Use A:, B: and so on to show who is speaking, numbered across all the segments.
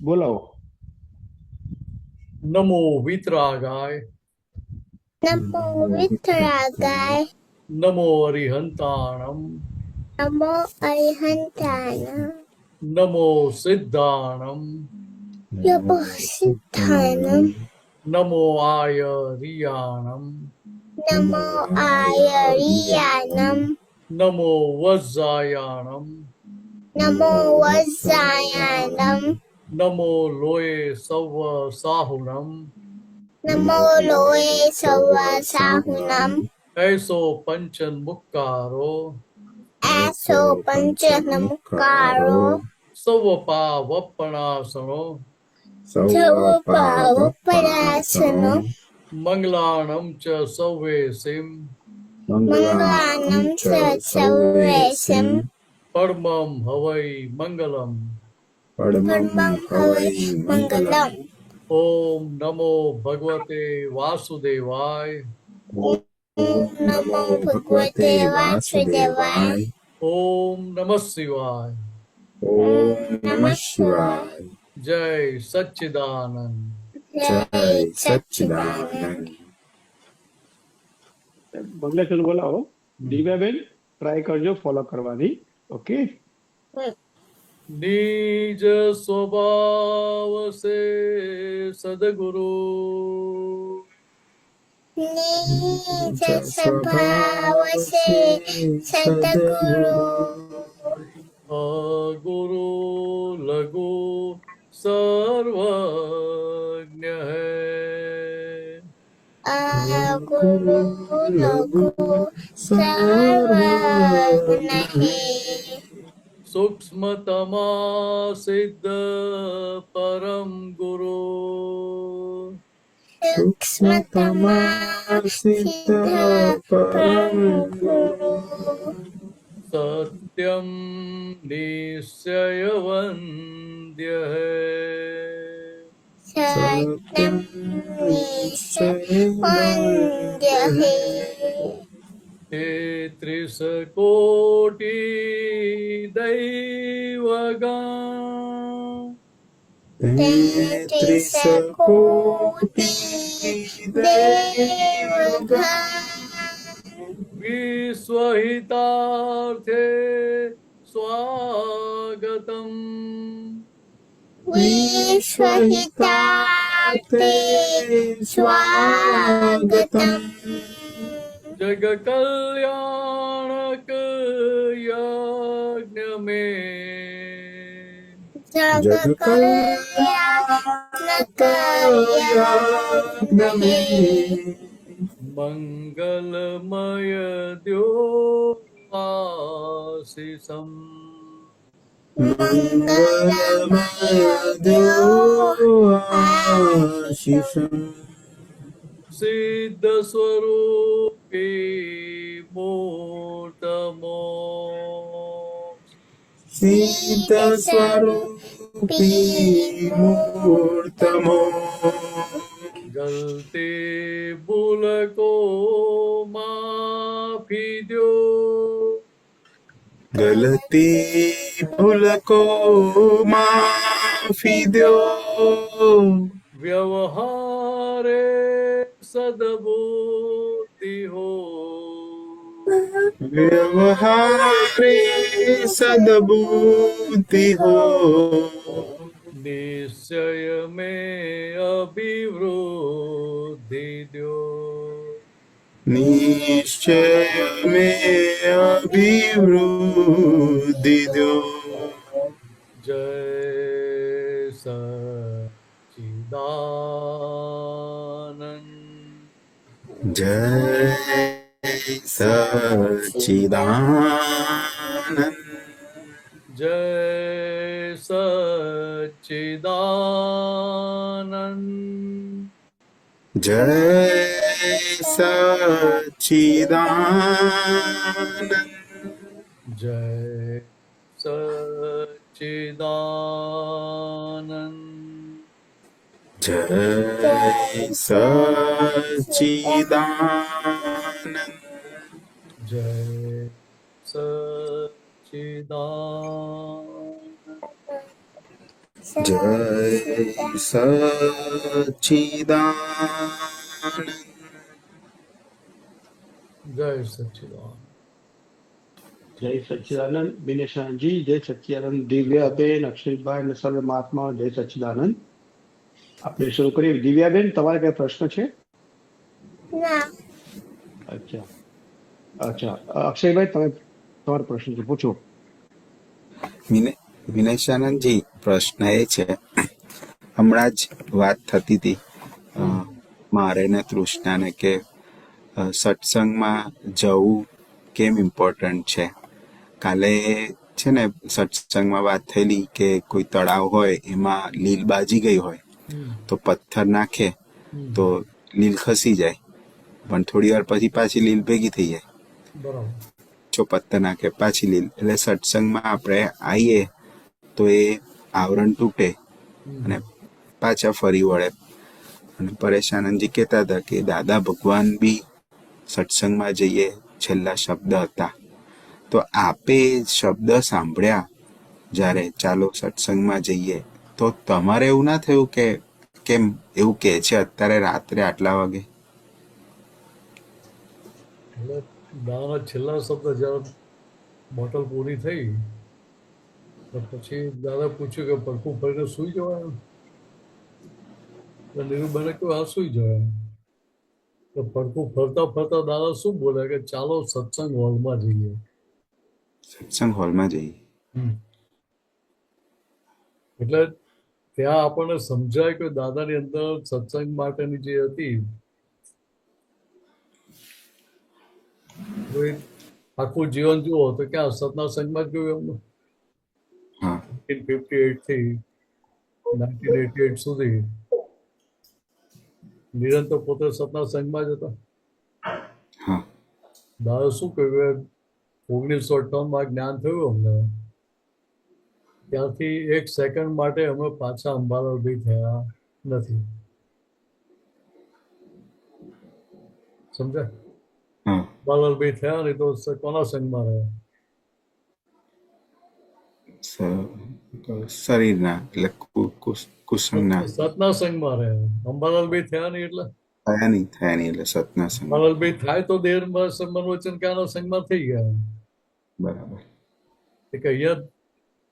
A: બોલાવો.
B: નમો વિતરાગાય,
C: નમો વિતરાગાય,
B: નમો અરિહંતાણમ,
C: નમો અરિહંતાણમ,
B: નમો સિદ્ધાણમ,
C: નમો સિદ્ધાણમ,
B: નમો આયરિયાણમ,
C: નમો આયરિયાણમ,
B: નમો વજ્જાયાણમ,
C: નમો વજ્જાયાણમ,
B: નમો લોય સવ સાહુણમ,
C: નમો લોએ સવ સાહુનમ,
B: એસો પંચન મુક્કારો,
C: એસો પંચનમુકારો,
B: serve પાવપણાસણો,
C: serve પાવપરાસનો,
B: મંગલાણમ ચ સૌવેસિમ,
C: મંગલાનમ ચ સર્વેશમ,
B: પરમમ હવૈ મંગલમ.
C: પરમં હવૈ મંગલમ.
B: ઓમ નમો ભગવતે વાસુદેવાય,
C: ઓમ નમો ભગવતે વાસુદેવાય,
B: ઓમ નમઃ શિવાય.
C: ઓમ નમઃ શિવાય.
B: જય સચ્ચિદાનંદ.
C: જય સચ્ચિદાનંદ.
A: બંગલેશ્વર બોલાવો. દિવ્યાબેન ટ્રાય કરજો ફોલો કરવાની. ઓકે.
B: નિજ સ્વભાવ સે સદગુરુ,
C: નિજ સ્વભાવ સે સદગુરુ,
B: અગુરુ લઘુ સર્વજ્ઞ હૈ,
C: અગુરુ લઘુ સર્વજ્ઞ હે,
B: સૂક્ષ્મતમા સિદ્ધ પરમ ગુરુ,
C: સૂક્ષ્મતમા સિદ્ધ પરમ ગુરુ,
B: સત્યમ નિશ્ચય વંદ્ય હૈ,
C: સત્યમ નિશ્ચય વંદ્ય હે,
B: તેત્રીસ કોટી દૈવગણ,
C: તેત્રીસ કોટી દેવગણ,
B: વિશ્વહિતાર્થે સ્વાગતમ,
C: વિશ્વહિતાર્થે સ્વાગતમ,
B: જગ કલ્યાણક યજ્ઞ મેં,
C: જગ કલ્યાણક યજ્ઞ મેં,
B: મંગલમય દ્યોઆશીષમ,
C: મંગલમય દ્યોઆશીષમ,
B: સિદ્ધ સ્વરૂપી મૂર્તમો,
C: સિદ્ધ સ્વરૂપી મૂર્તમો,
B: ગલતે ભૂલકો માફી દ્યો,
C: ગલતી ભૂલકો માફી દ્યો,
B: વ્યવહારે સદબુદ્ધિ હો,
C: વ્યવહારે સદબુદ્ધિ હો,
B: નિશ્ચય મેં અભિવૃદ્ધિ દ્યો,
C: નિશ્ચય મેં અભિવૃદ્ધિ દ્યો,
B: જય સચ્ચિદાનંદ,
C: જય સચ્ચિદાનંદ,
B: જય સચ્ચિદાનંદ,
C: જય સચ્ચિદાનંદ,
B: જય સચ્ચિદાનંદ,
C: જય સચ્ચિદાનંદ,
B: જય સચ્ચિદાનંદ.
C: જય સચ્ચિદાનંદ
B: જય સચ્ચિદાનંદ.
A: જય સચ્ચિદાનંદ બિનેશાનજી, જય સચ્ચિદાનંદ દિવ્યાબેન, અક્ષયભાઈ અને સર્વ મહાત્મા, જય સચ્ચિદાનંદ. આપણે શરૂ કરીએ. દિવ્યાબેન, તમારે કઈ પ્રશ્ન છે?
D: ના.
A: અચ્છા અચ્છા, અક્ષયભાઈ તમે તમારો પ્રશ્ન છે, પૂછો.
C: વિનેશાનંદજી, પ્રશ્ન એ છે, હમણાં જ વાત થતી હતી મારે ને તૃષ્ણાને કે સત્સંગમાં જવું કેમ ઇમ્પોર્ટન્ટ છે. કાલે છે ને સત્સંગમાં વાત થયેલી કે કોઈ તળાવ હોય એમાં લીલ બાજી ગઈ હોય તો પથ્થર નાખે તો લીલ ખસી જાય, પણ થોડી વાર પછી પાછી લીલ ભેગી થઈ જાય.
B: બરાબર.
C: જો પથ્થર નાખે પાછી લીલ. એટલે સત્સંગમાં આપણે આવીએ તો એ આવરણ તૂટે અને પાછા ફરી વળે. અને પરેશાનંદજી કહેતા હતા કે દાદા ભગવાન બી સત્સંગમાં જઈએ છેલ્લા શબ્દ હતા, તો આપે શબ્દ સાંભળ્યા જ્યારે ચાલો સત્સંગમાં જઈએ, તો તમારે એવું ના થયું કે કેમ એવું કહે છે અત્યારે રાત્રે આટલા વાગે?
B: એટલે દાદાના છેલ્લા શબ્દ જ્યારે બોટલ પૂરી થઈ તો પછી દાદા પૂછ્યું કે પડખું ફરીને સુઈ જવાય? નીરુબેને કહ્યું હા સુઈ જવાય. તો પડખું ફરતા ફરતા દાદા શું બોલે કે ચાલો સત્સંગ હોલમાં જઈએ.
C: સત્સંગ હોલમાં જઈએ.
B: એટલે ત્યાં આપણને સમજાય કે દાદાની અંદર સત્સંગ માટેની જે હતી આખું જીવન જુઓ તો ક્યાં સતના સંઘમાં જ ગયું એમનું. 1958 થી 1988 સુધી નિરંતર પોતે સતના સંઘમાં જ હતા. દાદા શું કહ્યું, 1958 જ્ઞાન થયું અમને, ત્યાંથી એક સેકન્ડ માટે અમે પાછા અંબાલાલ ભાઈ થયા નથી. સમજાય? અંબાલાલ ભાઈ થયા નહીં તો કોના સંઘમાં રહ્યા?
C: શરીરના એટલે કુસંગના
B: સતના સંઘમાં રહ્યા. અંબાલાલ ભાઈ થયા નહીં એટલે
C: થયા નહીં એટલે સતના સંઘ.
B: અંબાલાલ ભાઈ થાય તો દેર મન વચન ક્યાંના સંઘમાં થઈ ગયા.
C: બરાબર.
B: કે અહીંયા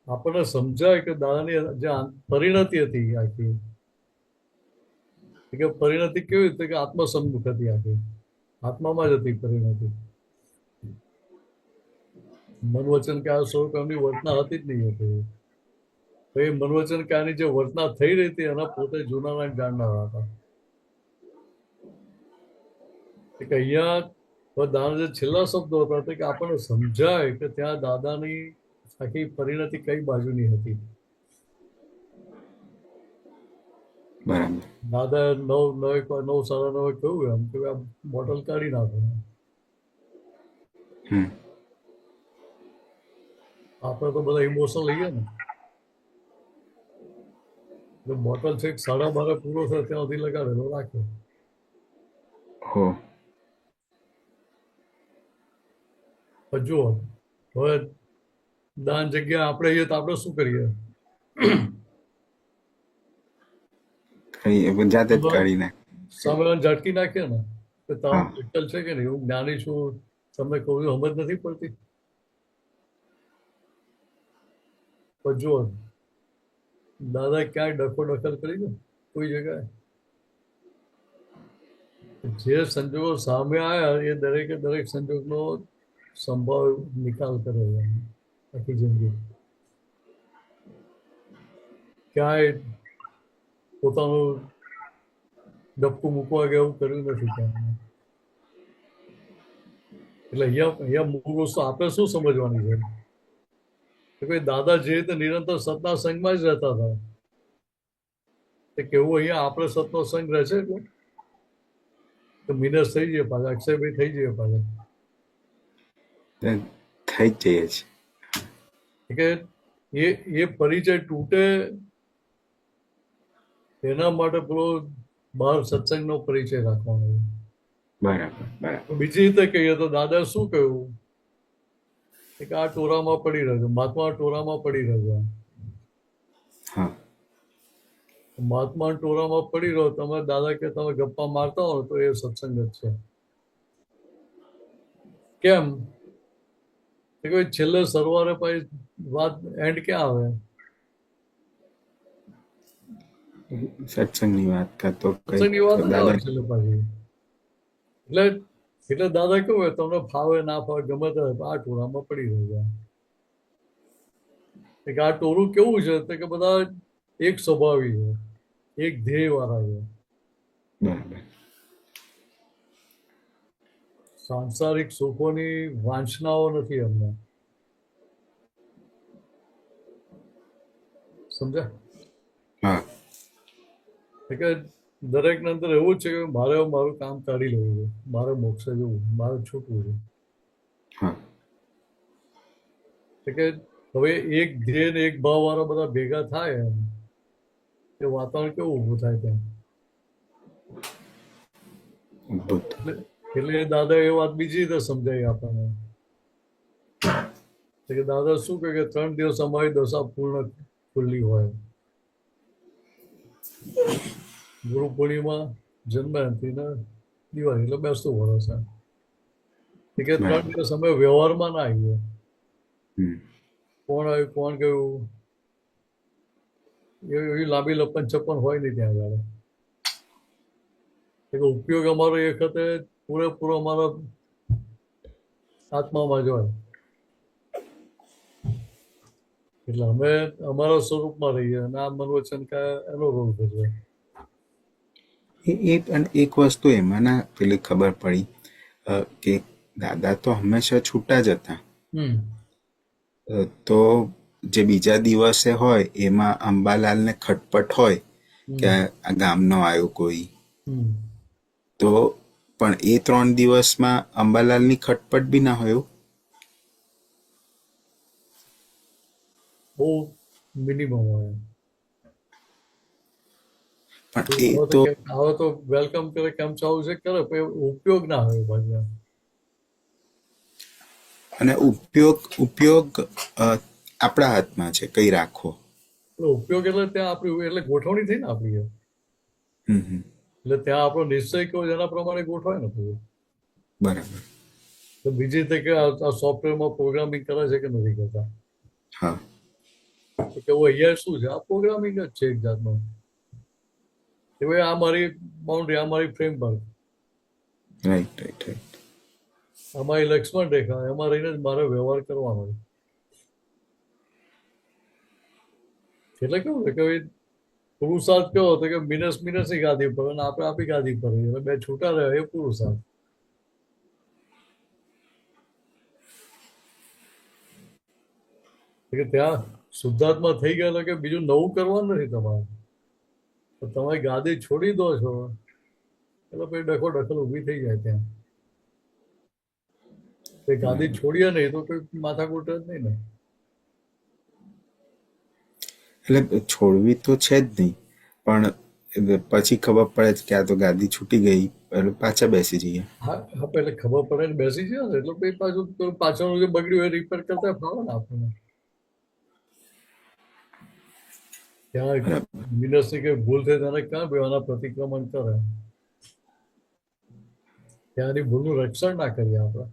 B: આપણને સમજાય કે દાદાની જે પરિણતિ હતી આખી, કે પરિણતિ કેવી રીતે કે આત્મસન્મુખ હતી, આખી આત્મામાં જ હતી પરિણતિ. મનવચન કાળ સ્વરૂપ એમની વર્તના હતી જ નહીં હતી. તો એ મનવચન કાળની જે વર્તના થઈ રહી હતી એના પોતે જૂનાના જાણનારા હતા. કે અહીંયા દાદાના જે છેલ્લા શબ્દો હતા કે આપણને સમજાય કે ત્યાં દાદાની આખી પરિણતિ કઈ બાજુની હતી.
C: બરાબર.
B: દાદા 9:30 કહ્યું એમ કે આ બોટલ કાઢી નાખો. આપણે તો બધા ઇમોશનલ લઈએ ને, બોટલ છે 12:30 પૂરો થાય ત્યાં સુધી લગાડેલો રાખ્યો. જુઓ હવે દાન જગ્યા આપણે તો આપણે શું કરીએ?
C: જાતે જ કાઢી નાખ.
B: સામે ઝટકી નાખીએ ને કે તારું બોટલ છે કે નહીં, હું જ્ઞાની છું તમને કહું છું, સમજ નથી પડતી. પણ જુઓ દાદા ક્યાંય ડખો દખલ કરી ને કોઈ જગ્યાએ? જે સંજોગો સામે આવ્યા એ દરેકે દરેક સંજોગનો સંભાવ નિકાલ કરે આખી જિંદગી. ક્યાંય પોતાનું ડબકું મૂકવા ગયા એવું કર્યું નથી ક્યાં. એટલે અહીંયા મૂળ વસ્તુ આપણે શું સમજવાની છે કે ભાઈ દાદા જે રીતે નિરંતર સતના સંઘમાં જ રહેતા હતા, કેવું અહીંયા આપણે સતનો સંઘ રહે છે એટલે તો મિનસ થઈ જઈએ પાછા, અક્ષયભાઈ થઈ જઈએ પાછા,
C: થઈ જ જઈએ
B: છે કે એ પરિચય તૂટે એના માટે પેલો બહાર સત્સંગનો પરિચય રાખવાનો.
C: બરાબર.
B: બીજી રીતે કહીએ તો દાદા શું કહ્યું કે આ ટોરામાં પડી રહ્યો, મહાત્મા ટોરામાં પડી રહ્યો. મહાત્મા ટોળામાં પડી રહો, તમે દાદા કે તમે ગપ્પા મારતા હો તો એ સત્સંગ જ છે. કેમ કે ભાઈ છેલ્લે સરવારે પછી વાત એન્ડ ક્યાં આવે?
C: સત્સંગની વાત કરતો
B: સત્સંગની વાત જ આવે
C: દાદા
B: છેલ્લે પાછી. એટલે દાદા કેવું હોય, તમને ફાવે ના ફાવે ગમે તે આ ટોળામાં પડી રહ્યા. આ ટોળું કેવું છે તો કે બધા એક સ્વભાવી છે, એક ધ્યેય વાળા છે.
C: બરાબર.
B: સાંસારિક સુખોની વાંચનાઓ નથી અમને. સમજ્યા?
C: હા.
B: કે દરેક ને અંદર એવું જ છે કે મારે મારું કામ કાઢી લેવું છે, મારે મોક્ષે જવું, મારે છૂટવું છે.
C: હા.
B: કે હવે એક ધ્યેય ને એક ભાવ વાળા બધા ભેગા થાય એમ એ વાતાવરણ કેવું ઊભું થાય ત્યાં.
C: અદ્ભુત.
B: એટલે દાદા એ વાત બીજી રીતે સમજાય આપણને કે દાદા શું કહે કે 3 દિવસ અમારી દશા પૂર્ણ ખુલ્લી હોય. ગુરુ પૂર્ણિમા, જન્મજયંતિ ને દિવાળી એટલે બેસતું વર્ષ. કે 3 દિવસ અમે વ્યવહારમાં ના આવીએ. કોણ આવ્યું કોણ ગયું એવી લાંબી લપન છપ્પન હોય નહીં ત્યાં આગળ. ઉપયોગ અમારો એ વખતે પૂરેપૂરો અમારા આત્મામાં જ હોય. એટલે અમે અમારા સ્વરૂપમાં રહીએ અને આ મન વચન એનો રોલ ભજવે.
C: એક વસ્તુ એમાં ના પેલી ખબર પડી કે દાદા તો હંમેશા છૂટા જ હતા. તો જે બીજા દિવસે હોય એમાં અંબાલાલને ખટપટ હોય કે આ ગામનો આવ્યો કોઈ, તો પણ એ 3 દિવસમાં અંબાલાલની ખટપટ બી ના હોય.
B: બહુ મિનિમમ હોય.
C: પણ એ તો
B: હવે તો વેલકમ કરે કેમ ચાલુ છે કરે પણ ઉપયોગ ના હોય ભાઈ.
C: અને ઉપયોગ આપણા હાથમાં છે કઈ રાખવો.
B: ઉપયોગ એટલે ત્યાં આપણી એટલે ગોઠવણી થઈ ને આપણી. એટલે ત્યાં આપણો નિશ્ચય કયો એના પ્રમાણે ગોઠવાય ને બધું.
C: બરાબર.
B: તો બીજી રીતે કે આ સોફ્ટવેરમાં પ્રોગ્રામિંગ કરે છે કે નથી કરતા?
C: હા.
B: કે અહીંયા શું છે? આ પ્રોગ્રામિંગ જ છે એક જાતનું. કે ભાઈ આ મારી બાઉન્ડ્રી, આ મારી ફ્રેમવર્ક.
C: રાઈટ.
B: અમારી લક્ષ્મણ રેખા, એમાં રહીને જ મારે વ્યવહાર કરવાનો. એટલે કેવું છે કે પુરુષાર્થ કેવો હતો કે મિનસની ગાદી પર અને આપણે આપી ગાદી પર એટલે બે છૂટા રહે એ પુરુષાર્થ. કે ત્યાં શુદ્ધાત્મા થઈ ગયેલો કે બીજું નવું કરવાનું નથી તમારે. તમે ગાદી છોડી દો છો એટલે પછી દખલ ઊભી થઈ જાય ત્યાં. ગાદી છોડીએ નહીં તો કોઈ માથાકૂટ જ નહીં ને.
C: એટલે છોડવી તો છે જ નહીં, પણ પછી ખબર પડે કે આ તો ગાદી છૂટી ગઈ એટલે પાછા બેસી જઈએ.
B: હા એટલે ખબર પડે ને બેસી જાય ને એટલે પછી પાછળનું જે બગડ્યું એ રિપેર કરતા ફાવે ને આપણને. ત્યાં મિનસની કઈ ભૂલ થઈ તેને ક્યાં બેવાના પ્રતિક્રમણ કરે. ત્યાંની ભૂલનું રક્ષણ ના કરીએ આપણે.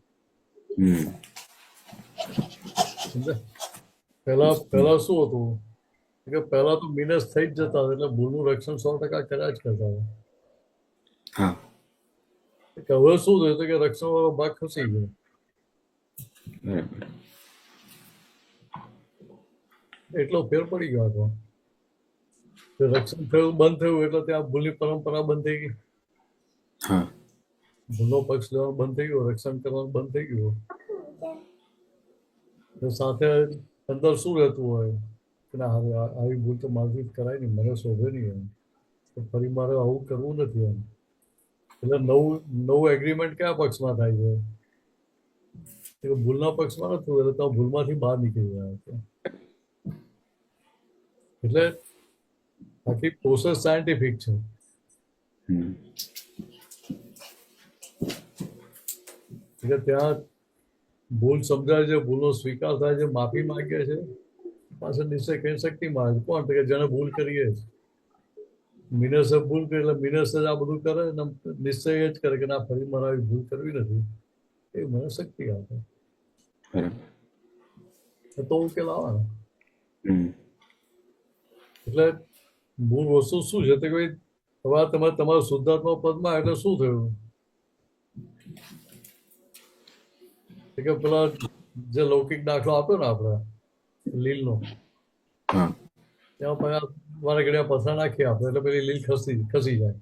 B: પહેલા શું હતું કે પહેલા તો મિનસ થઈ જ જતા એટલે ભૂલનું રક્ષણ 100% કર્યા જ કરતા હતા. હવે શું થયું કે રક્ષણ વાળો ભાગ ખસી ગયો. એટલો ફેર પડી ગયો હતો. રક્ષણ થયું બંધ થયું એટલે ત્યાં ભૂલની પરંપરા બંધ થઈ ગઈ. ભૂલનો પક્ષ લેવાનું બંધ થઈ ગયો, રક્ષણ કરવાનું બંધ થઈ ગયું. સાથે અંદર શું રહેતું હોય કે ના હવે આવી ભૂલ તો મારી કરાય નહીં, મને શોભે નહીં એમ, તો ફરી મારે આવું કરવું નથી એમ. એટલે નવું એગ્રીમેન્ટ કયા પક્ષમાં થાય છે? ભૂલના પક્ષમાં નથી એટલે તમે ભૂલમાંથી બહાર નીકળી ગયા છો. એટલે આખી પ્રોસેસ સાયન્ટિફિક છે. એટલે ત્યાં ભૂલ સમજાય છે, ભૂલનો સ્વીકાર થાય છે, માફી માંગે છે, પાછળ નિશ્ચય કઈ શક્તિ માંગે કોણ કે જેને ભૂલ કરીએ છે. મિનસે ભૂલ કરી એટલે મિનસ જ આ બધું કરે અને નિશ્ચય જ કરે કે ના ફરી મારે આવી ભૂલ કરવી નથી. એ મને શક્તિ આપે
C: બરાબર.
B: તો ઉકેલ આવે ને.
C: હમ.
B: એટલે મૂળ વસ્તુ શું છે કે ભાઈ હવે તમારા શુદ્ધાત્મા પદમાં એટલે શું થયું કે પેલા જે લૌકિક દાખલો આપ્યો ને આપણે લીલનો,
C: હા.
B: ત્યાં પછી વારે ઘડિયા પથરા નાખીએ આપણે એટલે પેલી લીલ ખસી જાય.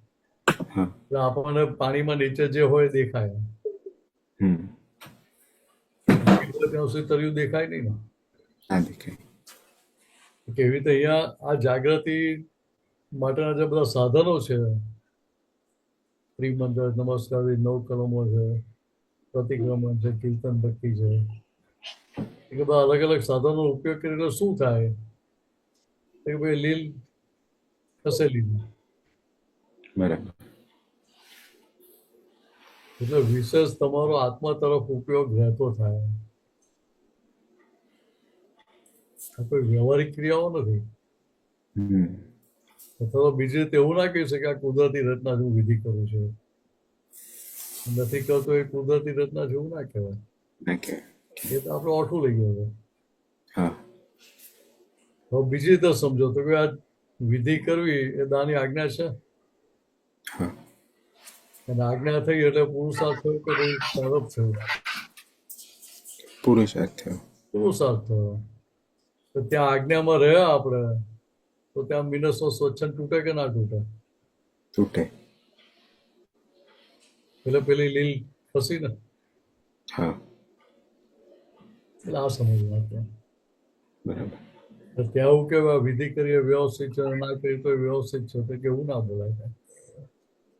C: હા.
B: એટલે આપણને પાણીમાં નીચે જે હોય એ દેખાય.
C: હમ.
B: ત્યાં સુધી તર્યું દેખાય નહીં ને.
C: ના દેખાય.
B: કેવી રીતે અહીંયા આ જાગૃતિ માટેના જે બધા સાધનો છે, ત્રિમંત્ર, નમસ્કાર, 9 કલમો છે, પ્રતિક્રમણ છે, કીર્તન ભક્તિ છે, એ બધા અલગ અલગ સાધનો ઉપયોગ કરીને શું થાય કે ભાઈ લીલ ખસેલી.
C: બરાબર.
B: એટલે વિશેષ તમારો આત્મા તરફ ઉપયોગ રહેતો થાય. આ કોઈ વ્યવહારિક ક્રિયાઓ નથી.
C: હમ.
B: અથવા બીજી રીતે એવું ના કહી શકે આ કુદરતી રચના હું વિધિ કરું છું, નથી કરતો એ કુદરતી રચના જેવું ના કહેવાય.
C: ઓકે.
B: એ તો આપણે ઓઠું લઈ ગયો છે.
C: હા.
B: હવે બીજી રીતે સમજો તો કે આ વિધિ કરવી એ દાની આજ્ઞા છે.
C: હા.
B: અને આજ્ઞા થઈ એટલે પુરુષાર્થ થયો કે ભાઈ પ્રારબ્ધ થયો?
C: પુરુષાર્થ થયો.
B: પુરુષાર્થ થયો. તો ત્યાં આજ્ઞામાં રહ્યા આપણે તો ત્યાં મિનસનો સ્વચ્છંદ તૂટે કે ના તૂટે?
C: તૂટે.
B: એટલે પેલી લીલ ખસી ને.
C: હા.
B: એટલે આ સમજવું આપણે.
C: બરાબર.
B: ત્યાં એવું કે વિધિ કરીએ વ્યવસ્થિત છે, ના કરીએ તો વ્યવસ્થિત છે, તો કે એવું ના બોલાય.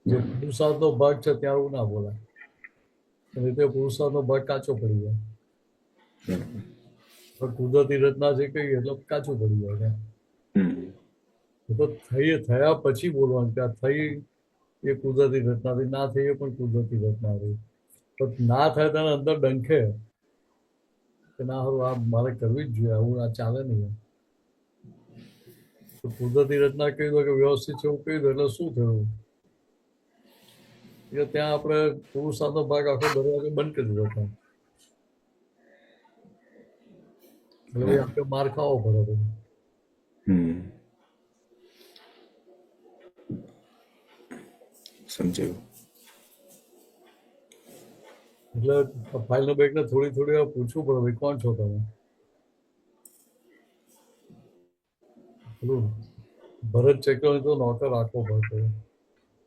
B: જે પુરુષાર્થનો ભાગ છે ત્યાં એવું ના બોલાય. અને તે પુરુષાર્થનો ભાગ કાચો પડી જાય.
C: બરાબર.
B: પણ કુદરતી રચના જે કહીએ એટલે કાચું પડી જાય.
C: હમ.
B: તો થયા પછી બોલવાનું કે આ થઈ એ કુદરતી રચનાથી, ના થઈ એ પણ કુદરતી રચનાથી. પણ ના થાય તેને અંદર ડંખે કે ના હવે આ મારે કરવી જ જોઈએ, આવું આ ચાલે નહીં. તો કુદરતી રચના કહી દો કે વ્યવસ્થિત છે એવું કહી દો એટલે શું થયું કે ત્યાં આપણે પુરુષાર્થનો ભાગ આખો દરવાજો બંધ કરી દીધો હતો. એટલે આપણે માર ખાવો પડે.
C: હમ. સમજાયું.
B: એટલે ફાઇલ નંબર 1 ને થોડી થોડી વાર પૂછવું પડે ભાઈ કોણ છો તમે? પેલું ભરત ચક્રવર્તી તો નોકર રાખવો પડતો.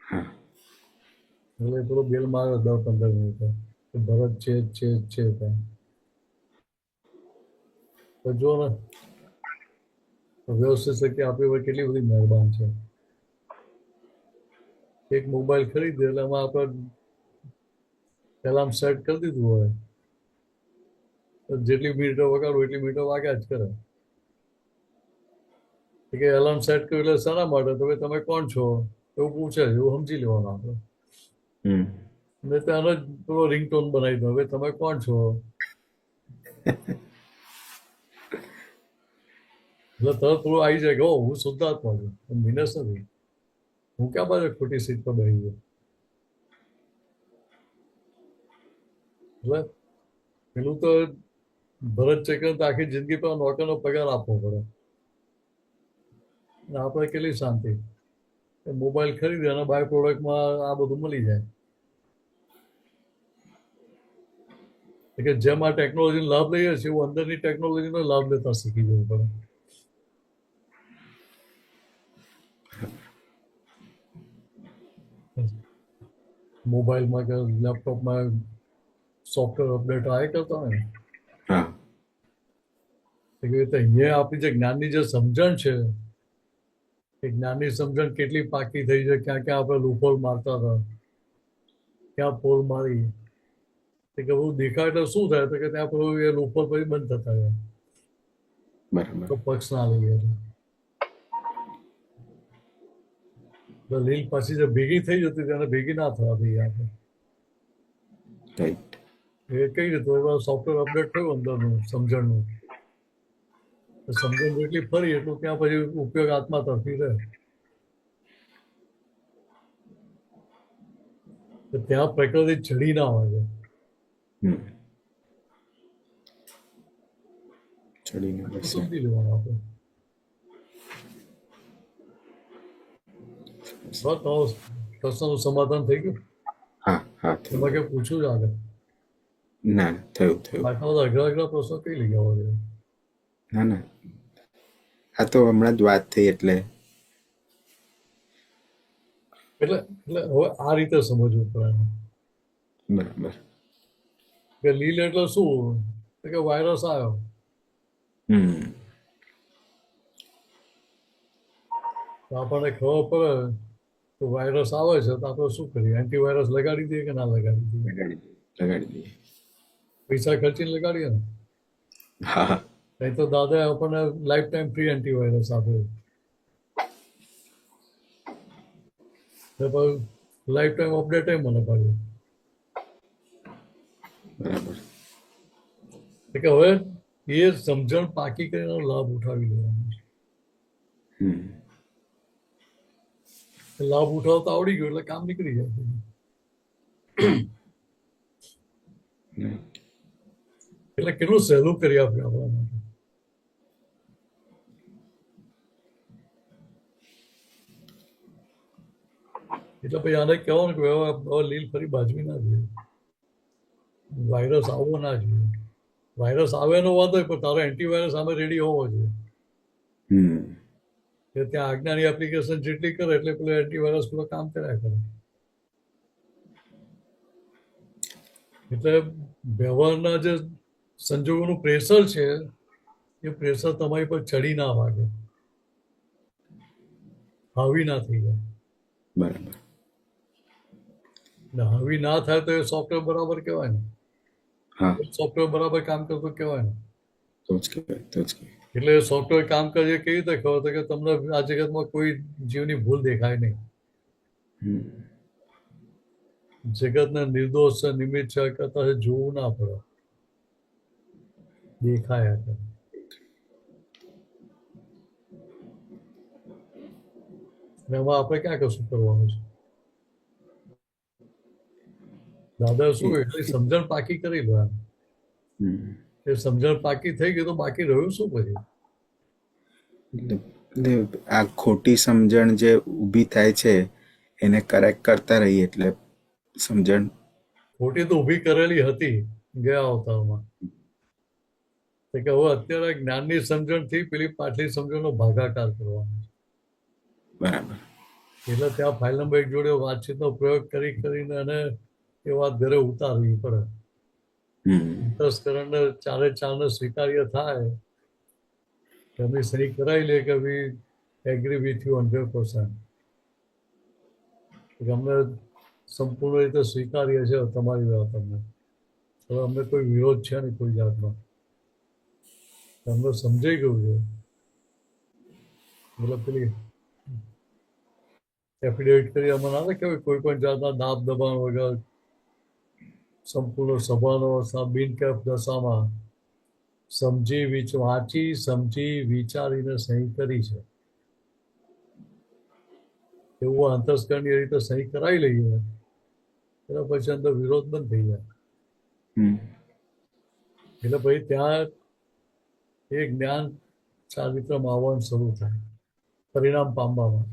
C: હા.
B: એટલે પેલો બેલ મારે 10-15 મિનિટ કે ભરત છે ત્યાં. તો જો ને વ્યવસ્થિત શક્તિ આપણી પર કેટલી બધી મહેરબાન છે. એક મોબાઈલ ખરીદે એટલે એમાં આપણે એલાર્મ સેટ કરી દીધું હોય તો જેટલી મિનિટો વગાડવું એટલી મિનિટો વાગ્યા જ કરે. કે એલાર્મ સેટ કર્યું એટલે શાના માટે? તો ભાઈ તમે કોણ છો એવું પૂછે, એવું સમજી લેવાનું આપણે. અને ત્યાંનો જ પેલો રિંગટોન બનાવી દો, ભાઈ તમે કોણ છો? એટલે તરત થોડું આવી જાય કે હું શુદ્ધાત્મા છું, મિનસ નથી. હું ક્યાં બાજુ ખોટી સીટ પર બેસી ગયો? એટલે પેલું તો ભરત ચક્ર આખી જિંદગી પર નોકરનો પગાર આપવો પડે. આપણે કેટલી શાંતિ મોબાઈલ ખરીદે અને બાય પ્રોડક્ટમાં આ બધું મળી જાય. કે જેમ આ ટેકનોલોજીનો લાભ લઈએ છીએ એવું અંદરની ટેકનોલોજીનો લાભ લેતા શીખી જવું પડે. મોબાઈલમાં કે લેપટોપમાં સોફ્ટવેર અપડેટ આવે કરતા હોય ને એવી રીતે અહીંયા આપણી જે જ્ઞાનની જે સમજણ છે એ જ્ઞાનની સમજણ કેટલી પાકી થઈ છે, ક્યાં ક્યાં આપણે લૂપહોલ મારતા હતા, ક્યાં પોલ મારી કે બધું દેખાય એટલે શું થાય તો કે ત્યાં પેલું એ લૂપહોલ પછી બંધ થતા ગયા.
C: બરાબર.
B: તો પક્ષ ના લઈએ તો લીલ પાછી જે ભેગી થઈ જતી તેને ભેગી ના થવા દઈએ આપણે.
C: રાઈટ.
B: એ કઈ રીતે સોફ્ટવેર અપડેટ થયું અંદરનું સમજણનું, સમજણ જેટલી ફરી એટલું ત્યાં પછી ઉપયોગ આત્મા તરફી રહે. તો ત્યાં પ્રકૃતિ ચડી ના હોય.
C: ચડીને બેસે.
B: સમજી લેવાનું આપણે. બસ તમારો પ્રશ્નનું સમાધાન થઈ ગયું.
C: હા હા થયું.
B: એમાં કે પૂછવું જ આગળ.
C: ના થયું થયું.
B: આટલા બધા અઘરા અઘરા પ્રશ્નો કઈ લઈ ગયા હોય?
C: ના ના આ તો હમણાં જ વાત થઈ એટલે
B: એટલે હવે આ રીતે સમજવું પડે
C: બરાબર.
B: કે લીલ એટલે શું? તો કે વાયરસ આવ્યો. તો આપણને ખબર પડે તો વાયરસ આવે છે તો આપણે શું કરીએ? એન્ટીવાયરસ લગાડી દઈએ કે ના લગાડી દઈએ?
C: લગાડી દઈએ.
B: પૈસા ખર્ચીને લગાડીએ ને.
C: હા
B: નહીં તો દાદાએ આપણને લાઈફ ટાઈમ ફ્રી એન્ટીવાયરસ આપે. લાઈફ ટાઈમ અપડેટ મને પાડ્યું.
C: બરાબર.
B: કે હવે એ સમજણ પાકી કરીને લાભ ઉઠાવી લેવાનો છે. લાભ ઉઠાવતા આવડી ગયો એટલે કામ નીકળી જાય. એટલે કેટલું સહેલું કરી આપ્યું આપણા માટે. એટલે પછી આને કહેવાનું કે હવે લીલ ફરી બાજવી ના જોઈએ. વાયરસ આવવો ના જોઈએ. વાયરસ આવે નો વાંધો પણ તારો એન્ટીવાયરસ સામે રેડી હોવો જોઈએ. કે ત્યાં આજ્ઞાની એપ્લિકેશન જેટલી કરે એટલે પેલું એન્ટીવાયરસ પેલું કામ કર્યા કરે. એટલે વ્યવહારના જે સંજોગોનું પ્રેશર છે એ પ્રેશર તમારી પર ચડી ના વાગે, હાવી ના થઈ જાય.
C: બરાબર.
B: હાવી ના થાય તો એ સોફ્ટવેર બરાબર કહેવાય ને.
C: હા
B: સોફ્ટવેર બરાબર કામ કરતું કહેવાય ને.
C: તો જ કહેવાય.
B: એટલે સોફ્ટવેર કામ કરે કેવી રીતે ખબર તો કે તમને આ જગતમાં કોઈ જીવની ભૂલ દેખાય નહીં. જગતને નિર્દોષ છે, નિમિત્ત છે કરતા જોવું ના પડે, દેખાયા કરે. એમાં આપણે ક્યાં કશું કરવાનું છે? દાદા શું એટલી સમજણ પાકી કરી લો એમ. એ સમજણ પાકી થઈ ગઈ તો બાકી રહ્યું શું પછી?
C: આ ખોટી સમજણ જે ઊભી થાય છે એને કરેક્ટ કરતા રહીએ એટલે સમજણ
B: ખોટી તો ઊભી કરેલી હતી ગયા અવતારમાં. કે હવે અત્યારે જ્ઞાનની સમજણથી પેલી પાછલી સમજણનો ભાગાકાર કરવાનો છે.
C: બરાબર.
B: એટલે ત્યાં ફાઇલ નંબર 1 જોડે વાતચીતનો પ્રયોગ કરીને અને એ વાત ઘરે ઉતારવી પડે. અંતસ્કરણને ચારે ચારને સ્વીકાર્ય થાય, એમની સહી કરાવી લે કે વી એગ્રી વિથ યુ 100%. અમને સંપૂર્ણ રીતે સ્વીકાર્ય છે તમારી વાત. અમને હવે અમને કોઈ વિરોધ છે નહીં કોઈ જાતનો. અમને સમજાઈ ગયું છે. મતલબ પેલી એફિડેવિટ કરી અમને ના કહેવાય કોઈ પણ જાતના દાબ દબાણ વગર સંપૂર્ણ સભાનો બિનકેફ દશામાં સમજી વિચારીને સહી કરી છે. એવું અંતસ્કરણની એ રીતે સહી કરાવી લઈએ એટલે પછી અંદર વિરોધ બંધ થઈ જાય. એટલે પછી ત્યાં એ જ્ઞાન ચારિત્રમાં આવવાનું શરૂ થાય, પરિણામ પામવામાં.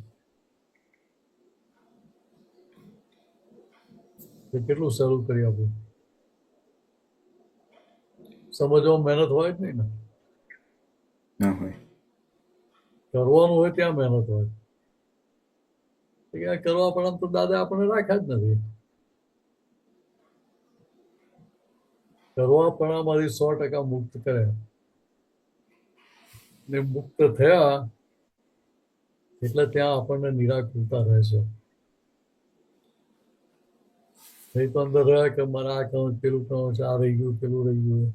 B: કેટલું શરૂ કરી આપ્યું. સમજવામાં મહેનત હોય જ નહીં ને.
C: ના હોય.
B: કરવાનું હોય ત્યાં મહેનત હોય. કરવા પણ તો દાદા આપણને રાખ્યા જ નથી. કરવા પણ અમારી 100% મુક્ત કર્યા ને મુક્ત થયા એટલે ત્યાં આપણને નિરાકુરતા રહેશે. નહીં તો અંદર રહ્યા કે મારે આ કહું પેલું કહું છે, આ રહી ગયું પેલું રહી ગયું,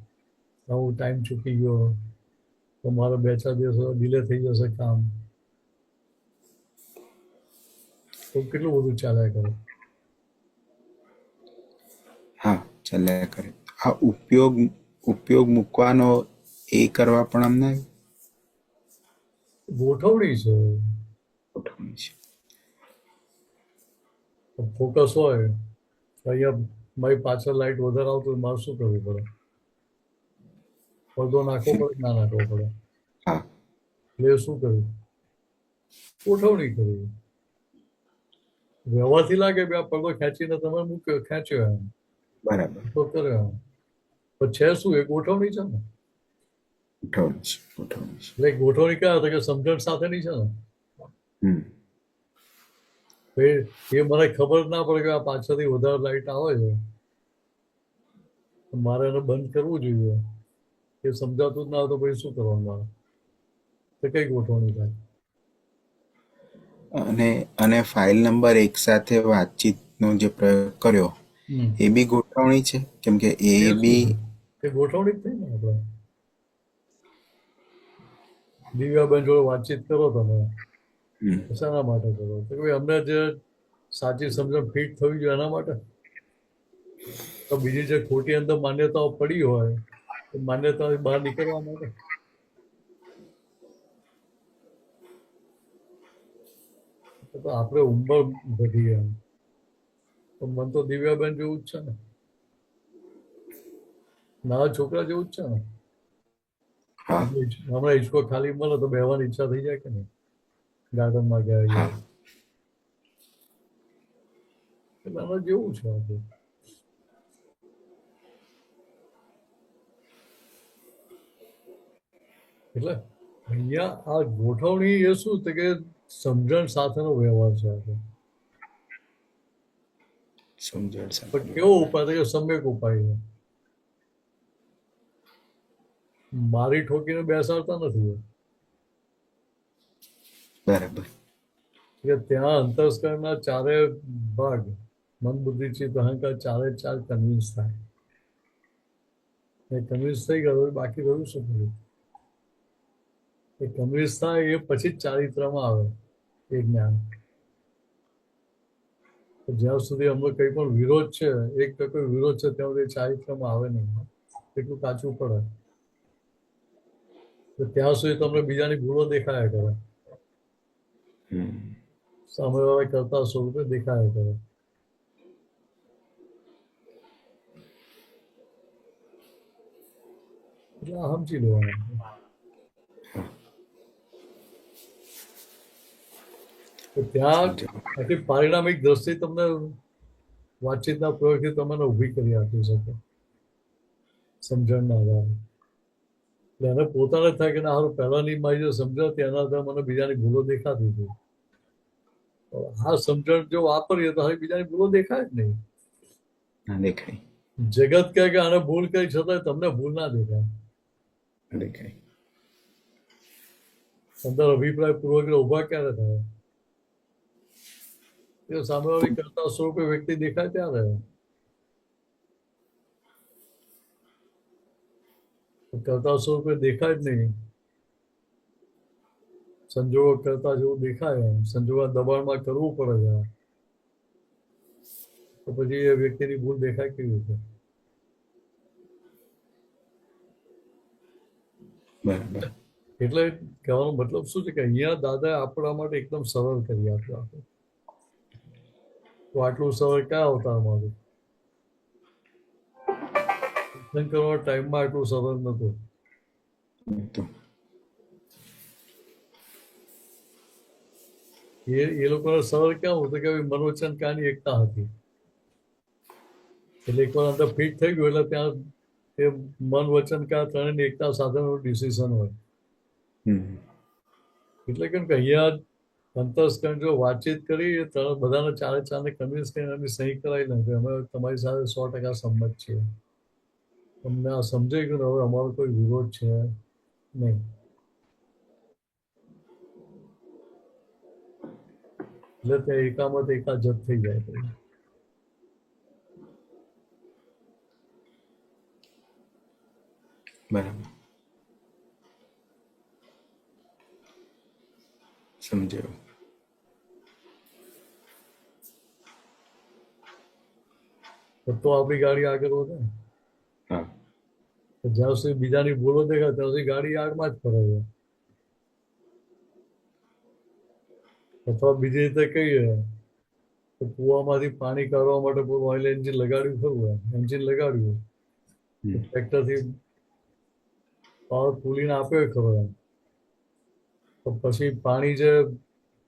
B: હું ટાઈમ ચૂકી ગયો તો મારે 2-4 દિવસ ડિલે થઈ જશે કામ. તો કેટલું બધું ચાલ્યા કરે.
C: હા ચાલ્યા કરે. આ ઉપયોગ મૂકવાનો એ કરવા પણ અમને
B: ગોઠવણી છે. ફોકસ હોય અહીંયા મારી પાછળ લાઈટ વધારે આવતું હોય, મારે શું કરવું પડે? પડદો નાખવો પડે કે ના નાખવો પડે?
C: હા
B: એટલે એ શું કર્યું? ગોઠવણી કરી. વ્યવહારથી લાગે કે આ પડદો ખેંચીને તમે મૂક્યો, ખેંચ્યો એમ
C: બરાબર
B: તો કર્યો એમ. પણ છે શું? એ ગોઠવણી છે ને.
C: ગોઠવણી છે ગોઠવણી છે.
B: એટલે ગોઠવણી કયા હતા કે સમજણ સાથેની છે ને.
C: હમ
B: એ મને ખબર ના પડે કે આ પાછળથી વધારે લાઈટ આવે છે, તો મારે એને બંધ કરવું જોઈએ. એ સમજાતું જ ના હોય તો પછી શું કરવાનું મારે? તો કઈ ગોઠવણી થાય?
C: અને ફાઇલ નંબર એક સાથે વાતચીતનો જે પ્રયોગ કર્યો એ બી ગોઠવણી છે, કેમ કે એ બી
B: એ ગોઠવણી જ થઈ ને. આપણે દિવ્યાબેન જોડે વાતચીત કરો તમે, શાના માટે કરો? તો કે અમને જે સાચી સમજણ ફિટ થવી જોઈએ એના માટે. તો બીજી જે ખોટી અંદર માન્યતાઓ પડી હોય એ માન્યતાઓ બહાર નીકળવા માટે. તો આપણે ઉંમર વધી એમ તો મન તો દિવ્યાબેન જેવું જ છે ને, નાના છોકરા જેવું જ છે ને. હમણાં હિંચકો ખાલી મળે તો બેહવાની ઈચ્છા થઈ જાય કે નહીં? ગાર્ડનમાં ગયા એટલે આના જેવું છે આપણું. એટલે અહીંયા આ ગોઠવણી એ શું છે કે સમજણ સાથેનો વ્યવહાર છે આપણે.
C: સમજણ
B: પણ કેવો ઉપાય છે કે સમ્યક ઉપાય છે. મારી ઠોકીને બેસાડતા નથી.
C: બરાબર
B: કે ત્યાં અંતસ્કરણના ચારે ભાગ મન બુદ્ધિ ચિત્ત અહંકાર ચારે ચાર કન્વિન્સ થાય. એ કન્વિન્સ થઈ ગયો બાકી રહ્યું શું કર્યું? એ કન્વિન્સ થાય એ પછી જ ચારિત્રમાં આવે એ જ્ઞાન. જ્યાં સુધી અમને કંઈ પણ વિરોધ છે, એક ટકો વિરોધ છે, ત્યાં સુધી ચારિત્રમાં આવે નહીં. એટલું કાચું પડે. તો ત્યાં સુધી તમને બીજાની ભૂલો દેખાયા કરે, સામેવાળા કરતા સ્વરૂપે દેખાયા કરે. એટલે આ સમજી લેવાનું. ત્યાં આખી પારિણામિક દ્રષ્ટિ તમને વાતચીતના પ્રયોગથી તમને ઊભી કરી આપી શકે સમજણના આધારે. એટલે એને પોતાને થાય કે ના હારું પહેલાની મારી જે સમજણ હતી એના આધારે મને બીજાની ભૂલો દેખાતી હતી. આ સમજણ જો વાપરીએ તો હવે બીજાની ભૂલો દેખાય જ નહીં.
C: દેખાય.
B: જગત કહે કે આને ભૂલ કરી છતાંય તમને ભૂલ ના દેખાય.
C: દેખાય.
B: અંદર અભિપ્રાય પૂર્વક ઉભા ક્યારે થાય? એ સામેવાળી કરતા સ્વરૂપે વ્યક્તિ દેખાય ત્યારે. કરતા સ્વરૂપે દેખાય જ નહીં. સંજોગો કરતા જેવું દેખાય એમ સંજોગો દબાણમાં કરવું પડે છે, તો પછી એ વ્યક્તિની ભૂલ દેખાય કેવી રીતે?
C: બરાબર.
B: એટલે કહેવાનો મતલબ શું છે કે અહીંયા દાદાએ આપણા માટે એકદમ સરળ કરી આપ્યું આપણે. તો આટલું સરળ ક્યાં અવતારમાં હતું? સત્સંગ કરવાના ટાઈમમાં આટલું સરળ નતું. એ લોકોને સરળ ક્યાં હતું કે મનોવચન કાની એકતા હતી. એટલે એકવાર અંદર ફિટ થઈ ગયું એટલે ત્યાં એ મન વચન કા ત્રણેયની એકતા સાથેનું ડિસિઝન હોય. એટલે કેમ કે અહીંયા અંતસ્કરણ જો વાતચીત કરી બધાને ચારે ચારને કન્વિન્સ કરીને એમની સહી કરાવી નાખે અમે તમારી સાથે 100% સંમત છીએ, તમને આ સમજાઈ ગયું ને હવે અમારો કોઈ વિરોધ છે નહીં. એટલે ત્યાં એકામત એકાજત થઈ જાય.
C: બરાબર સમજાયું.
B: તો આપણી ગાડી આગળ વધે. જ્યાં સુધી બીજાની ભૂલો દેખાય ત્યાં સુધી ગાડી આગમાં જ ફરે છે. અથવા બીજી રીતે કહીએ તો કૂવામાંથી પાણી કાઢવા માટે ઓઇલ એન્જિન લગાડ્યું ખરું, એન્જિન લગાડ્યું, ટ્રેક્ટરથી પાવર પુલીને આપ્યો ખરો એમ. તો પછી પાણી જે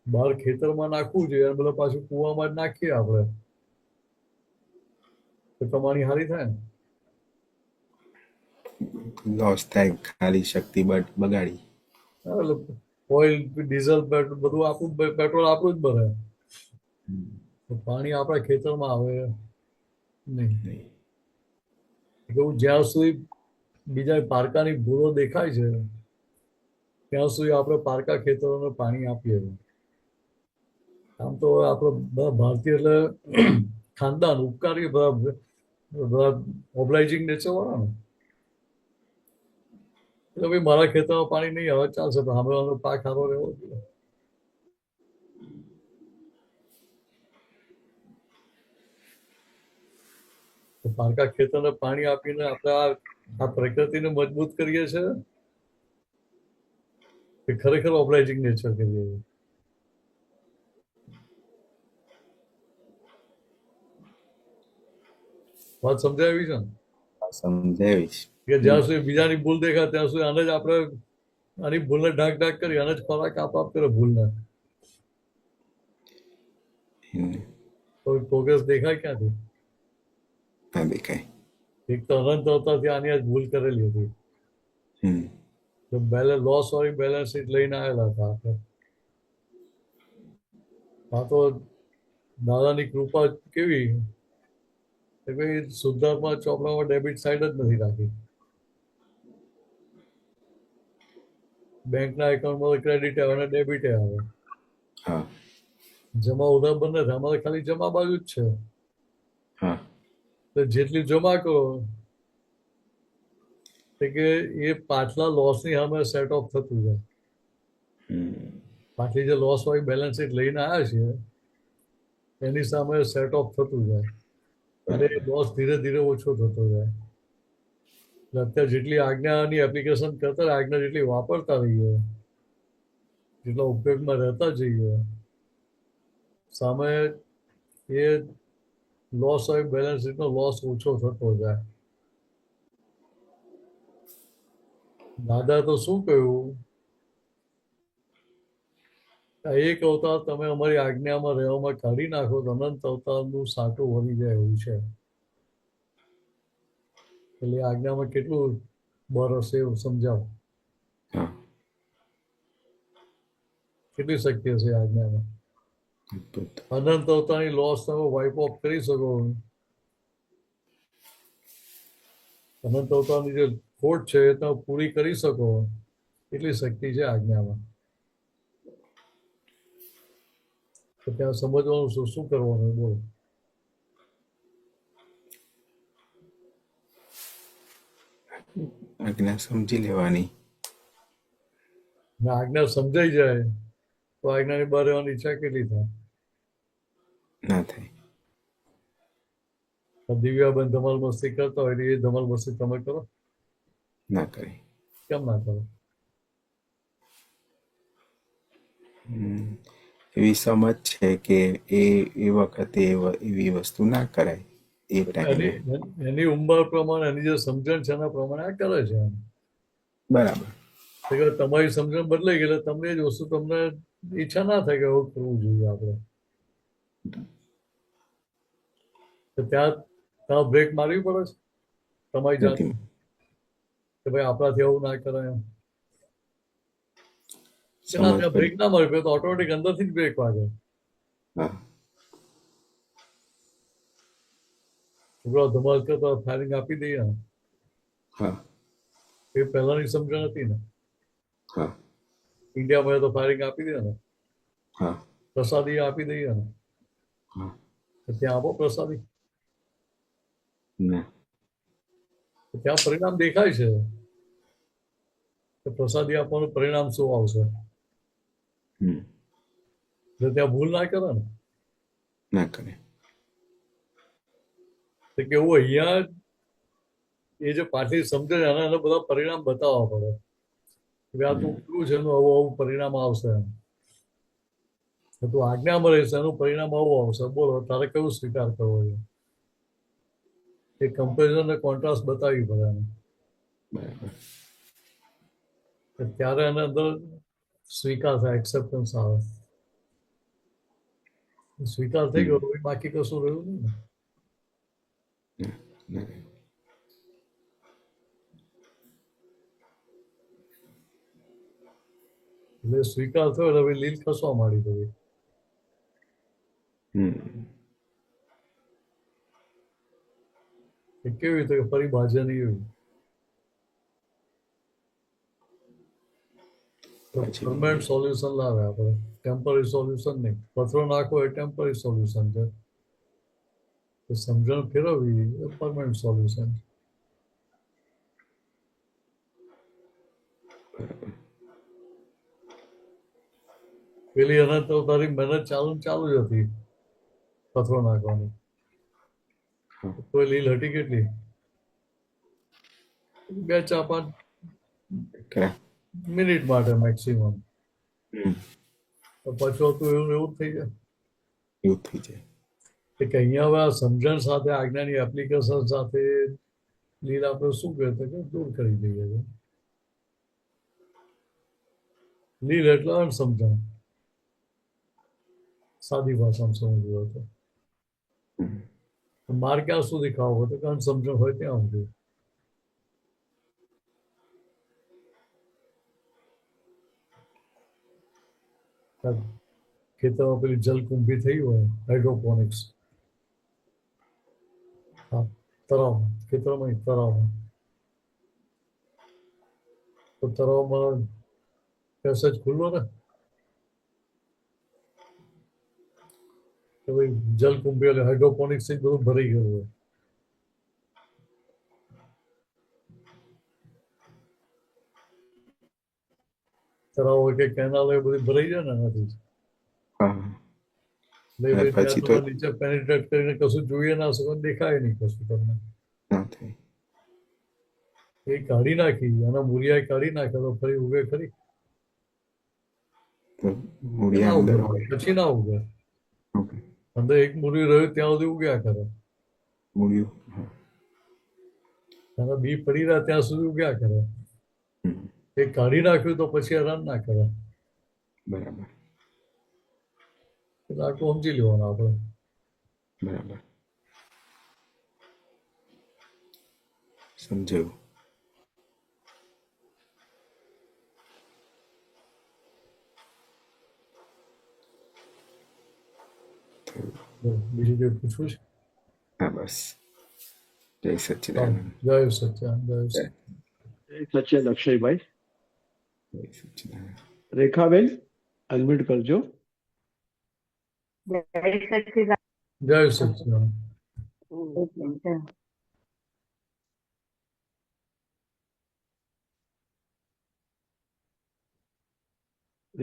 B: બહાર ખેતરમાં નાખવું જોઈએ અને બધા પાછું કૂવામાં જ નાખીએ આપણે, તો કમાણી સારી થાય ને.
C: લોસ થાય, ખાલી શક્તિ બગાડી.
B: એટલે ઓઇલ, ડીઝલ, બધું આપણું, પેટ્રોલ આપણું જ ભરે, તો પાણી આપણા ખેતરમાં આવે નહીં. એવું જ્યાં સુધી બીજા પારકાની ભૂલો દેખાય છે ત્યાં સુધી આપણે પારકા ખેતરોને પાણી આપીએ. આમ તો આપણે બધા ભારતીય એટલે ખાનદાન ઉપકારી, બધા ઓબ્લાઇઝિંગ નેચર વાળા ને, એટલે ભાઈ મારા ખેતરમાં પાણી નહીં આવે ચાલશે, પણ સાંભળવાનો પાક સારો રહેવો જોઈએ. તો પારકા ખેતરને પાણી આપીને આપણે આ પ્રકૃતિને મજબૂત કરીએ છીએ કે ખરેખર ઓબ્લાઇઝિંગ નેચર કરીએ છીએ? વાત સમજાવી છે ને?
C: સમજાવીશ
B: કે જ્યાં સુધી બીજાની ભૂલ દેખાય ત્યાં સુધી આને જ આપણે આની ભૂલને ઢાંક ઢાંક કરી આને જ ખોરાક આપ કરે ભૂલને, તો પ્રોગ્રેસ દેખાય ક્યાંથી?
C: ના દેખાય.
B: એક તો અનંત અવતારથી આની જ ભૂલ કરેલી હતી, તો લોસ વાળી બેલેન્સ શીટ લઈને આવેલા હતા આપણે. આ તો દાદાની કૃપા કેવી કે ભાઈ શુદ્ધાત્મા ચોપડામાં ડેબિટ સાઈડ જ નથી રાખી. બેંકના એકાઉન્ટમાં ક્રેડિટ આવે અને ડેબિટ આવે, જમા ઉધાર બંને થાય. અમારે ખાલી જમા બાજુ જ છે, તો જેટલી જમા કરો કે એ પાછલા લોસની સામે સેટ ઓફ થતું જાય. પાછલી જે લોસ વાળી બેલેન્સ શીટ લઈને આવ્યા છીએ એની સામે સેટ ઓફ થતું જાય, અને લોસ ધીરે ધીરે ઓછો થતો જાય. એટલે અત્યારે જેટલી આજ્ઞાની એપ્લિકેશન કરતા આજ્ઞા જેટલી વાપરતા રહીએ, જેટલા ઉપયોગમાં રહેતા જઈએ, સામે એ લોસ વાળી બેલેન્સ શીટનો લોસ ઓછો થતો જાય. દાદા તો શું કહ્યું, એક અવતાર તમે અમારી આજ્ઞામાં રહેવામાં કાઢી નાખો તો અનંત અવતારનું સાટું વળી જાય એવું છે. એટલે આજ્ઞામાં કેટલું બર હશે એવું સમજાવો, કેટલી શક્તિ હશે આજ્ઞામાં? અનંત અવતારની લોસ તમે વાઇપ ઓફ કરી શકો, અનંત અવતારની જે ખોટ છે એ તમે પૂરી કરી શકો, એટલી શક્તિ છે આજ્ઞામાં. તો ત્યાં સમજવાનું શું કરવાનું બોલો?
C: આજ્ઞા સમજી લેવાની.
B: આજ્ઞા સમજાઈ જાય તો આજ્ઞાની બહાર રહેવાની ઈચ્છા કેટલી થાય?
C: ના થાય.
B: દિવ્યાબેન ધમાલ મસ્તી કરતા હોય એ ધમાલ મસ્તી તમે કરો?
C: ના કરે.
B: કેમ ના કરો?
C: એવી સમજ છે કે એ વખતે એવી વસ્તુ ના કરાય. એ ટાઈમે
B: એની ઉંમર પ્રમાણે એની જે સમજણ છે એના પ્રમાણે આ કરે છે.
C: બરાબર.
B: તમારી સમજણ બદલાઈ ગઈ એટલે તમને જ વસ્તુ તમને ઈચ્છા ના થાય કે એવું કરવું જોઈએ આપણે. ત્યાં બ્રેક મારવી પડે છે તમારી જાત કે ભાઈ આપણાથી એવું ના કરાય એમ. ત્યાં બ્રેક ના મારવી તો ઓટોમેટિક અંદરથી જ બ્રેક વાગે. છોકરાઓ ધમાલ કરતા ફાયરિંગ આપી દઈએ ને, એ પહેલાની સમજણ હતી ને. ઇન્ડિયામાં તો ફાયરિંગ આપી દે ને, પ્રસાદી આપી દઈએ ને, ત્યાં આપો પ્રસાદી, ત્યાં પરિણામ દેખાય છે. પ્રસાદી આપવાનું પરિણામ શું આવશે? એટલે ત્યાં ભૂલ ના કરે ને.
C: ના કરે.
B: કે એવું અહીંયા એ જે પાછી સમજે એના બધા પરિણામ બતાવવા પડે કે આ તું કેવું છે એનું આવું આવું પરિણામ આવશે એમ. તો તું આજ્ઞામાં રહીશ એનું પરિણામ આવું આવશે. બોલો તારે કયું સ્વીકાર કરવો છે? એ કમ્પેરિઝન ને કોન્ટ્રાસ્ટ બતાવી પડે એને.
C: બરાબર.
B: કે ત્યારે એને અંદર સ્વીકાર થાય, એક્સેપ્ટન્સ આવે. સ્વીકાર થઈ ગયો પછી બાકી કશું રહ્યું નહીં ને.
C: બરાબર.
B: એટલે સ્વીકાર થયો એટલે હવે લીલ ખસવા માંડી બધી.
C: હમ.
B: એ કેવી રીતે કે ફરી બાજે નહીં એવી. તો
C: પછી
B: પરમાનન્ટ સોલ્યુશન લાવે આપણે, ટેમ્પરરી સોલ્યુશન નહીં. પથરો નાખવો એ ટેમ્પરરી સોલ્યુશન છે. તો સમજણ ફેરવવી એ પરમાનન્ટ સોલ્યુશન. પેલી એને તો તારી મહેનત ચાલુ જ હતી પથરો નાખવાની. તો એ લીલ હટી કેટલી? 2-4-5
C: ખરા.
B: મિનિટ માટે મેક્સિમમ.
C: હમ.
B: તો પછી તો એવું એવું જ થઈ જાય
C: એવું થઈ જાય.
B: કે અહીંયા હવે આ સમજણ સાથે આજ્ઞાની એપ્લિકેશન સાથે લીલ આપણે શું કહેતા કે દૂર કરી દઈએ છે. લીલ એટલે અણસમજણ. સાદી ભાષામાં સમજવું હતો. માર ક્યાં સુધી ખાવો તો કે અણસમજણ હોય ત્યાં સુધી. ખેતરમાં પેલી જલકુંભી થઈ હોય હાઇડ્રોપોનિક્સ. હા, તળાવમાં, ખેતરમાં નહીં, તળાવમાં. તો તળાવમાં પેસેજ ખુલ્લો ને કે ભાઈ જલકુંભી એટલે હાઇડ્રોપોનિક્સ થી બધું ભરી ગયું હોય. તળાવ હોય કે કેનાલ હોય બધી ભરાઈ જાય ને એનાથી.
C: હા.
B: એટલે
C: પછી તો
B: ત્યાં નીચે પેનિટ્રેટ કરીને કશું જોઈએ ના શકો, દેખાય નહીં કશું તમને.
C: ના થાય.
B: એ કાઢી નાખી અને મૂળિયા કાઢી નાખે તો ફરી ઉગે ખરી?
C: તો મૂળિયા અંદર હોય.
B: પછી ના ઉગે.
C: ઓકે.
B: અંદર એક મૂળિયું રહ્યું ત્યાં સુધી ઉગ્યા કરે.
C: મૂળિયું. હા.
B: અને બી પડી રહ્યા ત્યાં સુધી ઉગ્યા કરે.
C: હમ.
B: એ કાઢી નાખ્યું તો પછી હેરાન ના કરે.
C: બરાબર.
B: એટલે આટલું સમજી લેવાનું આપણે.
C: બરાબર. સમજાયું.
B: બીજું કઈ પૂછવું છે?
C: હા બસ. જય સચ્ચિદાનંદ.
B: જય સચ્ચાનંદ. જય સચ્ચાનંદ.
A: સચ્ચિદાનંદ અક્ષયભાઈ.
C: જય સચ્ચિદાનંદ.
A: રેખાબેન અનમ્યુટ કરજો.
B: જય સચ્ચાનંદ.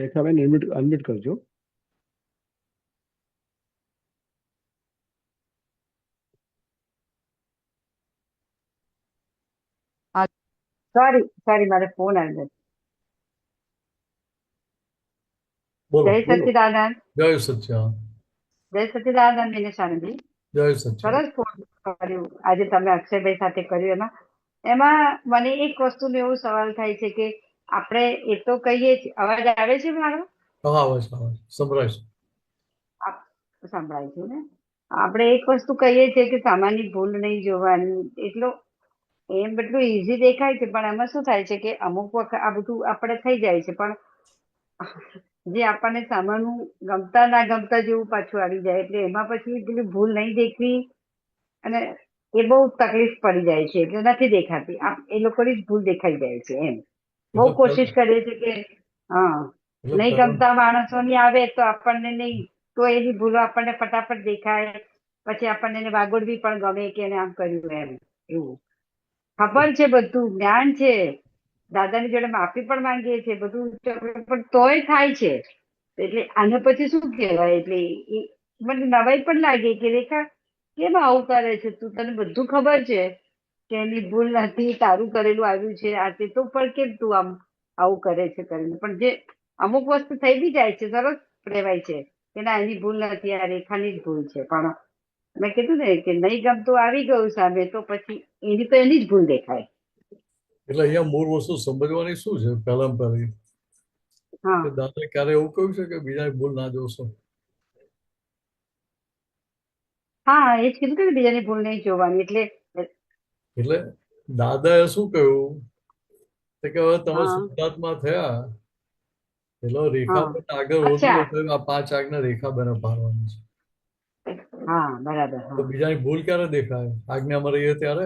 A: રેખાબેન અનમ્યુટ કરજો.
E: સોરી મારે ફોન આવી ગયો.
B: બોલો.
E: જય સચ્ચિદાનંદ.
B: જય સચ્ચાનંદ.
E: જય સચ્ચિદાનંદ મિનેશાનંદજી.
B: જય સચ્ચાનંદ.
E: સરસ ફોન કર્યું આજે તમે અક્ષયભાઈ સાથે કર્યું. એમાં મને એક વસ્તુનો એવો સવાલ થાય છે કે આપણે એ તો કહીએ છીએ, અવાજ આવે છે મારો?
B: હા આવે છે, આવે છે. સંભળાય છે.
E: સંભળાય છે ને? આપણે એક વસ્તુ કહીએ છીએ કે સામાન્ય ભૂલ નહીં જોવાની, એટલો એમ બધું ઈઝી દેખાય છે, પણ એમાં શું થાય છે કે અમુક વખત આ બધું આપણે થઈ જાય છે, પણ જે આપણને સામાનું ગમતા ના ગમતા જેવું પાછું આવી જાય, એટલે એમાં પછી પેલી ભૂલ નહીં દેખવી અને એ બહુ તકલીફ પડી જાય છે, એટલે નથી દેખાતી. એ લોકોની જ ભૂલ દેખાઈ જાય છે. એમ બહુ કોશિશ કરીએ છીએ કે હા નહીં ગમતા માણસોની આવે તો આપણને નહીં, તો એની ભૂલો આપણને ફટાફટ દેખાય, પછી આપણને એને વાગોડવી પણ ગમે કે એને આમ કર્યું એમ. એવું ખબર છે, બધું જ્ઞાન છે, દાદાની જોડે માફી પણ માંગીએ છીએ, બધું પણ તોય થાય છે. એટલે આને પછી શું કહેવાય? એટલે મને નવાઈ પણ લાગે કે રેખા કેમ આવું કરે છે તું? તને બધું ખબર છે કે એની ભૂલ નથી, તારું કરેલું આવ્યું છે આ તે, તો પણ કેમ તું આવું કરે છે કરીને? પણ જે અમુક વસ્તુ થઈ બી જાય છે, સરસ રહેવાય છે, કે ના એની ભૂલ નથી, આ રેખાની જ ભૂલ છે. પણ મેં કીધું ને કે નહીં ગમતું આવી ગયું સામે, તો પછી એની જ ભૂલ દેખાય.
B: એટલે અહીંયા મૂળ વસ્તુ સમજવાની શું છે પહેલામાં પહેલી
E: હા
B: કે દાદાએ ક્યારે એવું કહ્યું છે કે બીજાની ભૂલ ના જોશો?
E: હા, એ જ કીધું કે બીજાની ભૂલ નહીં જોવાની.
B: એટલે દાદાએ શું કહ્યું કે હવે તમે
E: હા
B: શુદ્ધાત્મા થયા એટલે રેખા
E: હા
B: પર આગળ
E: અચ્છા,
B: વધવું, આ 5 આજ્ઞા રેખા બને પાડવાની છે.
E: હા બરાબર.
B: તો
E: હા
B: બીજાની ભૂલ ક્યારે દેખાય? આજ્ઞામાં રહીએ ત્યારે.